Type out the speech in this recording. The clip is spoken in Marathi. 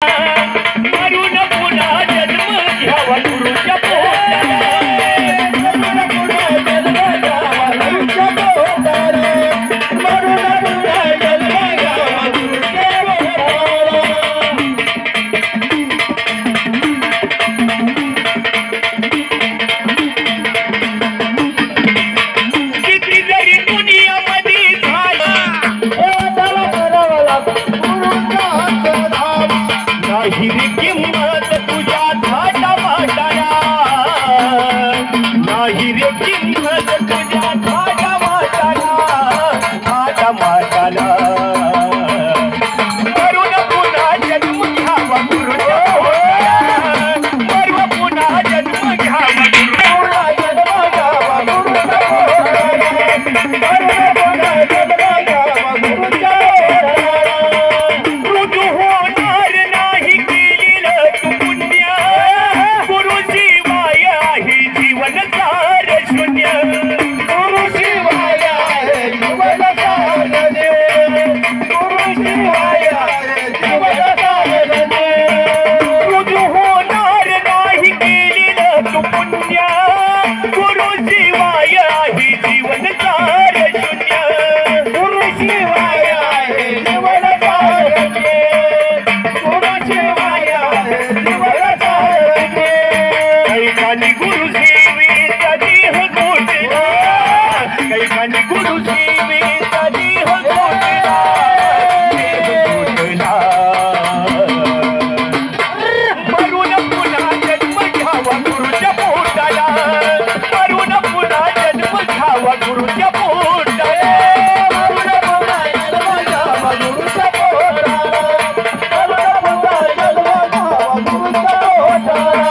मरून पुन्हा जन्म घ्यावा गुरुच्या पोटाला मरून पुन्हा जन्म घ्यावा गुरुच्या पोटाला मरून पुन्हा जन्म घ्यावा गुरुच्या पोटाला किती जरी दुनियामध्ये झाला नाही रे किंमत तुझ्या थाटा माटाला नाही रे किंमत तुझ्या थाटा माटाला मरून पुन्हा जन्म घ्यावा गुरुच्या पोटाला मरून पुन्हा जन्म घ्यावा गुरुच्या जन्म घ्यावा गुरुच्या पोटाला मरून पुन्हा जन्म घ्यावा गुरुच्या पोटाला रुजू होणार नाही केलेलं तू पुण्य गुरुशिवाय आहे जीवन सार शून्य गुरुशिवाय आहे जीवन सार गुरुशिवाय आहे जीवन सार रुजू होणार नाही केलेलं तू पुण्य गुरुशिवाय आहे जीवन सार शून्य गुरुशिवाय आहे जीवन सार गुरुशिवाय आहे जीवन सार कैकानी गुरु सेवेचा देह गोठला कैकानी गुरु सेवेचा देह गोठला मरून पुन्हा जन्म घ्यावा गुरुच्या पोटाला मरून पुन्हा जन्म घ्यावा गुरुच्या पोटाला मरून पुन्हा जन्म घ्यावा गुरुच्या पोटाला मरून पुन्हा जन्म घ्यावा गुरुच्या पोटाला